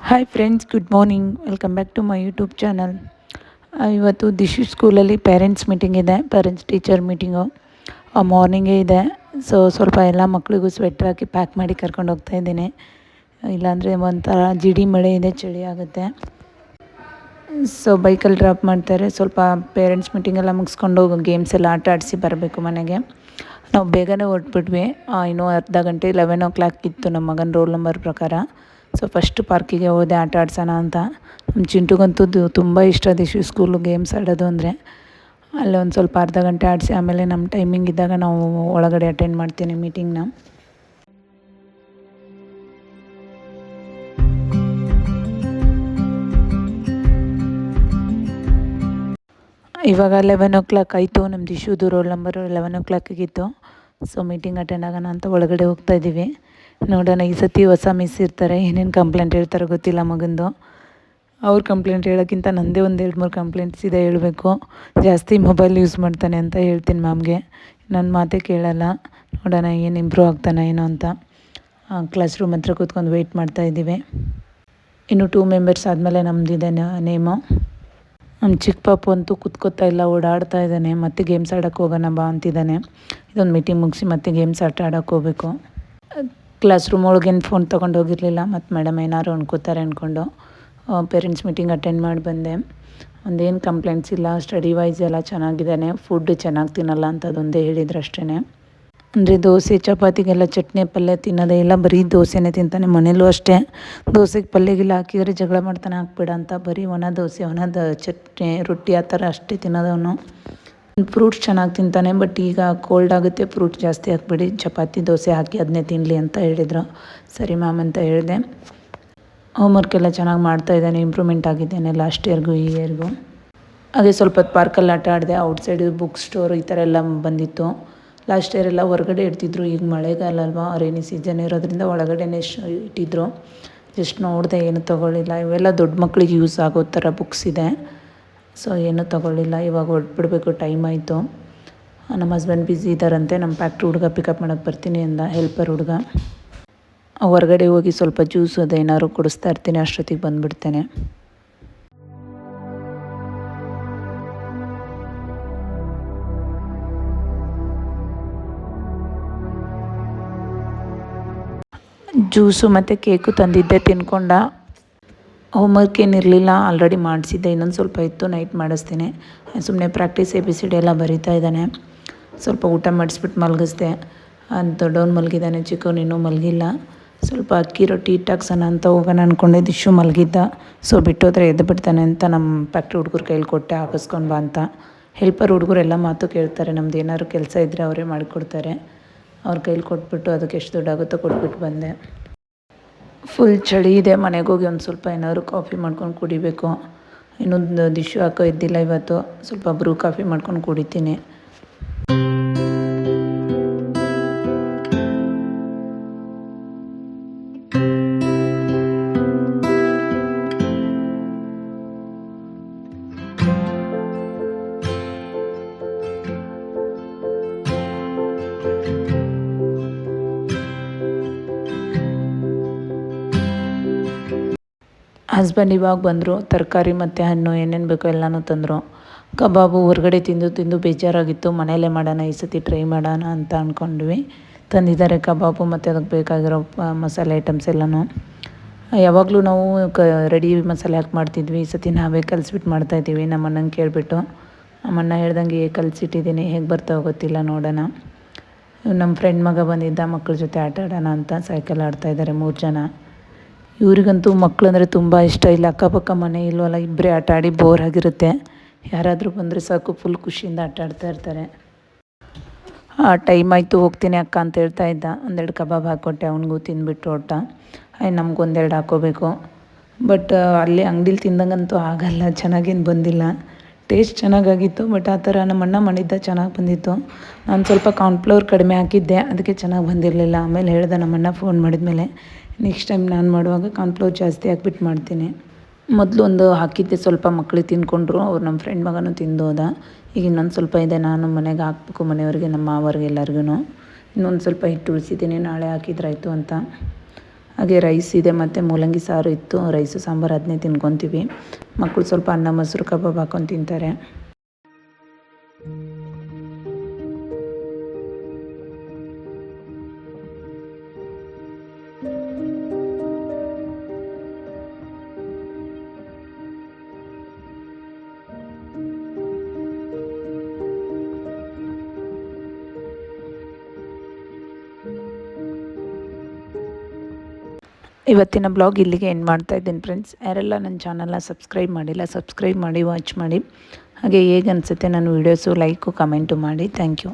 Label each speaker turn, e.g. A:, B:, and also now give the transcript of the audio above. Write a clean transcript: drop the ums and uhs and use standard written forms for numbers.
A: Hi friends, good morning. Welcome back to my YouTube channel. ಇವತ್ತು ದಿಶು ಸ್ಕೂಲಲ್ಲಿ parents meeting ಇದೆ, parents teacher meeting ಮಾರ್ನಿಂಗೇ ಇದೆ. ಸ್ವಲ್ಪ ಎಲ್ಲ ಮಕ್ಕಳಿಗೂ ಸ್ವೆಟ್ರ್ ಹಾಕಿ ಪ್ಯಾಕ್ ಮಾಡಿ ಕರ್ಕೊಂಡು ಹೋಗ್ತಾ ಇದ್ದೀನಿ. ಇಲ್ಲಾಂದರೆ ಒಂಥರ ಜಿಡಿ ಮಳೆ ಇದೆ, ಚಳಿ ಆಗುತ್ತೆ. ಬೈಕಲ್ಲಿ ಡ್ರಾಪ್ ಮಾಡ್ತಾರೆ. ಸ್ವಲ್ಪ ಪೇರೆಂಟ್ಸ್ ಮೀಟಿಂಗೆಲ್ಲ ಮುಗಿಸ್ಕೊಂಡು ಗೇಮ್ಸ್ ಎಲ್ಲ ಆಟ ಆಡಿಸಿ ಬರಬೇಕು ಮನೆಗೆ. ನಾವು ಬೇಗನೆ ಹೊರಟ್ಬಿಟ್ವಿ. ಇನ್ನೂ ಅರ್ಧ ಗಂಟೆ 11 o'clock ಇತ್ತು ನಮ್ಮ ಮಗನ ರೋಲ್ ನಂಬರ್ ಪ್ರಕಾರ. ಫಸ್ಟ್ ಪಾರ್ಕಿಗೆ ಹೋದೆ ಆಟ ಆಡ್ಸೋಣ ಅಂತ. ನಮ್ಮ ಚಿಂಟುಗಂತೂ ತುಂಬ ಇಷ್ಟ ದಿಶು ಸ್ಕೂಲು ಗೇಮ್ಸ್ ಆಡೋದು ಅಂದರೆ. ಅಲ್ಲಿ ಒಂದು ಸ್ವಲ್ಪ ಅರ್ಧ ಗಂಟೆ ಆಡಿಸಿ ಆಮೇಲೆ ನಮ್ಮ ಟೈಮಿಂಗ್ ಇದ್ದಾಗ ನಾವು ಒಳಗಡೆ ಅಟೆಂಡ್ ಮಾಡ್ತೀನಿ ಮೀಟಿಂಗ್ನ. ಇವಾಗ 11 o'clock ಆಯಿತು. ನಮ್ಮ ದಿಶುದು roll number 11 o'clock meeting attend ಆಗೋಣ ಅಂತ ಒಳಗಡೆ ಹೋಗ್ತಾ ಇದ್ದೀವಿ. ನೋಡೋಣ, ಈ ಸತಿ ಹೊಸ ಮಿಸ್ ಇರ್ತಾರೆ, ಏನೇನು ಕಂಪ್ಲೇಂಟ್ ಹೇಳ್ತಾರೋ ಗೊತ್ತಿಲ್ಲ ಮಗಂದು. ಅವ್ರ ಕಂಪ್ಲೇಂಟ್ ಹೇಳೋಕ್ಕಿಂತ ನನ್ನದೇ ಒಂದು 2-3 ಕಂಪ್ಲೇಂಟ್ಸ್ ಇದೆ ಹೇಳಬೇಕು. ಜಾಸ್ತಿ ಮೊಬೈಲ್ ಯೂಸ್ ಮಾಡ್ತಾನೆ ಅಂತ ಹೇಳ್ತೀನಿ ಮ್ಯಾಮ್ಗೆ. ನನ್ನ ಮಾತೇ ಕೇಳಲ್ಲ. ನೋಡೋಣ ಏನು ಇಂಪ್ರೂವ್ ಆಗ್ತಾನೆ ಏನೋ ಅಂತ. ಕ್ಲಾಸ್ ರೂಮ್ ಹತ್ರ ಕೂತ್ಕೊಂಡು ವೆಯ್ಟ್ ಮಾಡ್ತಾಯಿದ್ದೀವಿ. ಇನ್ನು 2 ಮೆಂಬರ್ಸ್ ಆದಮೇಲೆ ನಮ್ಮದಿದೆ ನೇಮು. ನಮ್ಮ ಚಿಕ್ಕ ಪಾಪು ಅಂತೂ ಕೂತ್ಕೋತಾ ಇಲ್ಲ, ಓಡಾಡ್ತಾ ಇದ್ದಾನೆ. ಮತ್ತೆ ಗೇಮ್ಸ್ ಆಡೋಕ್ಕೆ ಹೋಗೋಣ ಬಾ ಅಂತಿದ್ದಾನೆ. ಇದೊಂದು ಮೀಟಿಂಗ್ ಮುಗಿಸಿ ಮತ್ತೆ ಗೇಮ್ಸ್ ಆಡೋಕ್ಕೆ ಹೋಗಬೇಕು. ಕ್ಲಾಸ್ ರೂಮ್ ಒಳಗೇನು ಫೋನ್ ತೊಗೊಂಡು ಹೋಗಿರಲಿಲ್ಲ. ಮತ್ತು ಮೇಡಮ್ ಏನಾದ್ರು ಅನ್ಕೋತಾರೆ ಅಂದ್ಕೊಂಡು ಪೇರೆಂಟ್ಸ್ ಮೀಟಿಂಗ್ ಅಟೆಂಡ್ ಮಾಡಿ ಬಂದೆ. ಒಂದೇನು ಕಂಪ್ಲೇಂಟ್ಸ್ ಇಲ್ಲ, ಸ್ಟಡಿ ವೈಸ್ ಎಲ್ಲ ಚೆನ್ನಾಗಿದ್ದಾನೆ. ಫುಡ್ ಚೆನ್ನಾಗಿ ತಿನ್ನಲ್ಲ ಅಂತ ಅದೊಂದೇ ಹೇಳಿದ್ರು ಅಷ್ಟೇ. ಅಂದರೆ ದೋಸೆ ಚಪಾತಿಗೆಲ್ಲ ಚಟ್ನಿ ಪಲ್ಯ ತಿನ್ನೋದೇ ಇಲ್ಲ, ಬರೀ ದೋಸೆನೇ ತಿಂತಾನೆ. ಮನೇಲೂ ಅಷ್ಟೇ, ದೋಸೆಗೆ ಪಲ್ಯಗೆಲ್ಲ ಹಾಕಿದರೆ ಜಗಳ ಮಾಡ್ತಾನೆ, ಹಾಕ್ಬೇಡ ಅಂತ. ಬರೀ ಒಣ ದೋಸೆ, ಚಟ್ನಿ, ರೊಟ್ಟಿ ಆ ಥರ ಅಷ್ಟೇ ತಿನ್ನೋದವನು. ಫ್ರೂಟ್ಸ್ ಚೆನ್ನಾಗಿ ತಿಂತಾನೆ. ಬಟ್ ಈಗ ಕೋಲ್ಡ್ ಆಗುತ್ತೆ, ಫ್ರೂಟ್ಸ್ ಜಾಸ್ತಿ ಹಾಕ್ಬೇಡಿ, ಚಪಾತಿ ದೋಸೆ ಹಾಕಿ ಅದನ್ನೇ ತಿನ್ನಲಿ ಅಂತ ಹೇಳಿದರು. ಸರಿ ಮ್ಯಾಮ್ ಅಂತ ಹೇಳಿದೆ. ಹೋಮ್ವರ್ಕ್ ಎಲ್ಲ ಚೆನ್ನಾಗಿ ಮಾಡ್ತಾಯಿದ್ದಾನೆ, ಇಂಪ್ರೂವ್ಮೆಂಟ್ ಆಗಿದ್ದಾನೆ ಲಾಸ್ಟ್ ಇಯರ್ಗೂ ಈ ಇಯರ್ಗೂ. ಹಾಗೆ ಸ್ವಲ್ಪ ಹೊತ್ತು ಪಾರ್ಕಲ್ಲಿ ಆಟ ಆಡಿದೆ. ಔಟ್ಸೈಡ್ ಬುಕ್ ಸ್ಟೋರ್ ಈ ಥರ ಎಲ್ಲ ಬಂದಿತ್ತು. ಲಾಸ್ಟ್ ಇಯರ್ ಎಲ್ಲ ಹೊರಗಡೆ ಇಡ್ತಿದ್ರು. ಈಗ ಮಳೆಗಾಲ ಅಲ್ವಾ, ರೈನಿ ಸೀಸನ್ ಇರೋದ್ರಿಂದ ಒಳಗಡೆನೇ ಇಟ್ಟಿದ್ರು. ಜಸ್ಟ್ ನೋಡಿದೆ, ಏನು ತೊಗೊಳ್ಳಿಲ್ಲ. ಇವೆಲ್ಲ ದೊಡ್ಡ ಮಕ್ಕಳಿಗೆ ಯೂಸ್ ಆಗೋ ಥರ ಬುಕ್ಸ್ ಇದೆ. ಏನೂ ತೊಗೊಳ್ಳಿಲ್ಲ. ಇವಾಗ ಹೊರಟ್ಬಿಡ್ಬೇಕು, ಟೈಮ್ ಆಯಿತು. ನಮ್ಮ ಹಸ್ಬೆಂಡ್ ಬ್ಯುಸಿ ಇದ್ದಾರಂತೆ. ನಮ್ಮ ಫ್ಯಾಕ್ಟ್ರಿ ಹುಡುಗ ಪಿಕಪ್ ಮಾಡೋಕ್ಕೆ ಬರ್ತೀನಿ ಅಂದ, ಹೆಲ್ಪರ್ ಹುಡುಗ. ಹೊರಗಡೆ ಹೋಗಿ ಸ್ವಲ್ಪ ಜ್ಯೂಸ್ ಅದೇನಾದ್ರು ಕುಡಿಸ್ತಾ ಇರ್ತೀನಿ, ಅಷ್ಟೊತ್ತಿಗೆ ಬಂದುಬಿಡ್ತೇನೆ. ಜ್ಯೂಸು ಮತ್ತು ಕೇಕು ತಂದಿದ್ದೆ, ತಿನ್ಕೊಂಡ. ಹೋಮ್ವರ್ಕ್ ಏನಿರಲಿಲ್ಲ, ಆಲ್ರೆಡಿ ಮಾಡಿಸಿದ್ದೆ. ಇನ್ನೊಂದು ಸ್ವಲ್ಪ ಇತ್ತು, ನೈಟ್ ಮಾಡಿಸ್ತೀನಿ. ಸುಮ್ಮನೆ ಪ್ರಾಕ್ಟೀಸ್ ABCD ಎಲ್ಲ ಬರೀತಾ ಇದ್ದಾನೆ. ಸ್ವಲ್ಪ ಊಟ ಮಾಡಿಸ್ಬಿಟ್ಟು ಮಲಗಿಸ್ದೆ. ದೊಡ್ಡವನು ಮಲಗಿದ್ದಾನೆ, ಚಿಕ್ಕವನು ಇನ್ನೂ ಮಲಗಿಲ್ಲ. ಸ್ವಲ್ಪ ಅಕ್ಕಿ ರೊಟ್ಟಿ ಹಿಟ್ಟಾಕ್ಸೋಣ ಅಂತ ಹೋಗೋಣ ಅಂದ್ಕೊಂಡೆ. ದಿಶು ಮಲಗಿದ್ದ. ಬಿಟ್ಟೋದ್ರೆ ಎದ್ದು ಬಿಡ್ತಾನೆ ಅಂತ ನಮ್ಮ ಫ್ಯಾಕ್ಟ್ರಿ ಹುಡುಗರು ಕೈಲಿ ಕೊಟ್ಟೆ, ಹಾಕಿಸ್ಕೊಂಡು ಬಾ ಅಂತ. ಹೆಲ್ಪರ್ ಹುಡುಗರು ಎಲ್ಲ ಮಾತು ಕೇಳ್ತಾರೆ. ನಮ್ದು ಏನಾದ್ರು ಕೆಲಸ ಇದ್ದರೆ ಅವರೇ ಮಾಡಿಕೊಡ್ತಾರೆ. ಅವ್ರ ಕೈಲಿ ಕೊಟ್ಬಿಟ್ಟು ಅದಕ್ಕೆ ಎಷ್ಟು ದುಡ್ಡಾಗುತ್ತೋ ಕೊಟ್ಬಿಟ್ಟು ಬಂದೆ. ಫುಲ್ ಚಳಿ ಇದೆ. ಮನೆಗೆ ಹೋಗಿ ಒಂದು ಸ್ವಲ್ಪ ಏನಾದ್ರು ಕಾಫಿ ಮಾಡ್ಕೊಂಡು ಕುಡಿಬೇಕು. ಇನ್ನೊಂದು ದಿಶು ಹಾಕೋ ಇದ್ದಿಲ್ಲ ಇವತ್ತು. ಸ್ವಲ್ಪ ಬ್ರೂ ಕಾಫಿ ಮಾಡ್ಕೊಂಡು ಕುಡಿತೀನಿ. ಹಸ್ಬೆಂಡ್ ಇವಾಗ ಬಂದರು. ತರಕಾರಿ ಮತ್ತು ಹಣ್ಣು ಏನೇನು ಬೇಕೋ ಎಲ್ಲನೂ ತಂದರು. ಕಬಾಬು ಹೊರಗಡೆ ತಿಂದು ಬೇಜಾರಾಗಿತ್ತು. ಮನೆಯಲ್ಲೇ ಮಾಡೋಣ, ಈ ಸತಿ ಟ್ರೈ ಮಾಡೋಣ ಅಂತ ಅಂದ್ಕೊಂಡ್ವಿ. ತಂದಿದ್ದಾರೆ ಕಬಾಬು ಮತ್ತು ಅದಕ್ಕೆ ಬೇಕಾಗಿರೋ ಮಸಾಲೆ ಐಟಮ್ಸ್ ಎಲ್ಲನೂ. ಯಾವಾಗಲೂ ನಾವು ರೆಡಿ ಮಸಾಲೆ ಹಾಕಿ ಮಾಡ್ತಿದ್ವಿ. ಈ ಸತಿ ನಾವೇ ಕಲಿಸ್ಬಿಟ್ಟು ಮಾಡ್ತಾಯಿದ್ದೀವಿ, ನಮ್ಮ ಅಣ್ಣಂಗೆ ಕೇಳಿಬಿಟ್ಟು. ನಮ್ಮಣ್ಣ ಹೇಳ್ದಂಗೆ ಕಲಿಸಿಟ್ಟಿದ್ದೀನಿ, ಹೇಗೆ ಬರ್ತಾವೆ ಗೊತ್ತಿಲ್ಲ, ನೋಡೋಣ. ನಮ್ಮ ಫ್ರೆಂಡ್ ಮಗ ಬಂದಿದ್ದ, ಮಕ್ಕಳ ಜೊತೆ ಆಟ ಆಡೋಣ ಅಂತ ಸೈಕಲ್ ಆಡ್ತಾಯಿದ್ದಾರೆ 3 ಜನ. ಇವ್ರಿಗಂತೂ ಮಕ್ಕಳಂದರೆ ತುಂಬ ಇಷ್ಟ. ಇಲ್ಲ ಅಕ್ಕಪಕ್ಕ ಮನೆ ಇಲ್ವಲ್ಲ, ಇಬ್ಬರೇ ಆಟ ಆಡಿ ಬೋರ್ ಆಗಿರುತ್ತೆ. ಯಾರಾದರೂ ಬಂದರೆ ಸಾಕು, ಫುಲ್ ಖುಷಿಯಿಂದ ಆಟ ಆಡ್ತಾ ಇರ್ತಾರೆ. ಟೈಮ್ ಆಯಿತು, ಹೋಗ್ತೀನಿ ಅಕ್ಕ ಅಂತ ಹೇಳ್ತಾ ಇದ್ದ. 1-2 ಕಬಾಬ್ ಹಾಕ್ಕೊಟ್ಟೆ, ಅವನಿಗೂ ತಿಂದುಬಿಟ್ಟು ಹೊರಟ. ನಮಗೊಂದೆರಡು ಹಾಕ್ಕೋಬೇಕು. ಬಟ್ ಅಲ್ಲಿ ಅಂಗಡೀಲಿ ತಿಂದಂಗಂತೂ ಆಗಲ್ಲ, ಚೆನ್ನಾಗೇನು ಬಂದಿಲ್ಲ. ಟೇಸ್ಟ್ ಚೆನ್ನಾಗಾಗಿತ್ತು, ಬಟ್ ಆ ಥರ ನಮ್ಮ ಅಣ್ಣ ಮಾಡಿದ್ದ ಚೆನ್ನಾಗಿ ಬಂದಿತ್ತು. ನಾನು ಸ್ವಲ್ಪ ಕಾರ್ನ್ಫ್ಲವರ್ ಕಡಿಮೆ ಹಾಕಿದ್ದೆ, ಅದಕ್ಕೆ ಚೆನ್ನಾಗಿ ಬಂದಿರಲಿಲ್ಲ. ಆಮೇಲೆ ಹೇಳ್ದೆ ನಮ್ಮಣ್ಣ ಫೋನ್ ಮಾಡಿದ್ಮೇಲೆ, ನೆಕ್ಸ್ಟ್ ಟೈಮ್ ನಾನು ಮಾಡುವಾಗ ಕಾರ್ನ್ಫ್ಲವರ್ ಜಾಸ್ತಿ ಹಾಕ್ಬಿಟ್ಟು ಮಾಡ್ತೀನಿ. ಮೊದಲು ಒಂದು ಹಾಕಿದ್ದೆ, ಸ್ವಲ್ಪ ಮಕ್ಕಳಿಗೆ ತಿಂದ್ಕೊಂಡ್ರು. ಅವ್ರು ನಮ್ಮ ಫ್ರೆಂಡ್ ಮಗನೂ ತಿಂದು ಹೋದ. ಈಗ ಇನ್ನೊಂದು ಸ್ವಲ್ಪ ಇದೆ, ನಾನು ಮನೆಗೆ ಹಾಕ್ಬೇಕು, ಮನೆಯವ್ರಿಗೆ, ನಮ್ಮ ಮಾವರಿಗೆ ಎಲ್ಲರಿಗೂ. ಇನ್ನೊಂದು ಸ್ವಲ್ಪ ಹಿಟ್ಟು ಉಳಿಸಿದ್ದೀನಿ, ನಾಳೆ ಹಾಕಿದ್ರಾಯ್ತು ಅಂತ. ಹಾಗೆ ರೈಸ್ ಇದೆ ಮತ್ತು ಮೂಲಂಗಿ ಸಾರು ಇತ್ತು, ರೈಸು ಸಾಂಬಾರು ಅದನ್ನೇ ತಿನ್ಕೊತೀವಿ. ಮಕ್ಕಳು ಸ್ವಲ್ಪ ಅನ್ನ ಮೊಸರು ಕಬಾಬ್ ಹಾಕ್ಕೊಂಡು ತಿಂತಾರೆ. ಇವತ್ತಿನ ಬ್ಲಾಗ್ ಇಲ್ಲಿಗೆ ಎಂಡ್ ಮಾಡ್ತಾ ಇದ್ದೀನಿ ಫ್ರೆಂಡ್ಸ್. ಯಾರೆಲ್ಲ ನನ್ನ ಚಾನಲ್ನ ಸಬ್ಸ್ಕ್ರೈಬ್ ಮಾಡಿಲ್ಲ, ಸಬ್ಸ್ಕ್ರೈಬ್ ಮಾಡಿ, ವಾಚ್ ಮಾಡಿ. ಹಾಗೆ ಹೇಗೆ ಅನಿಸುತ್ತೆ ನನ್ನ ವೀಡಿಯೋಸು ಲೈಕು ಕಮೆಂಟು ಮಾಡಿ. Thank you.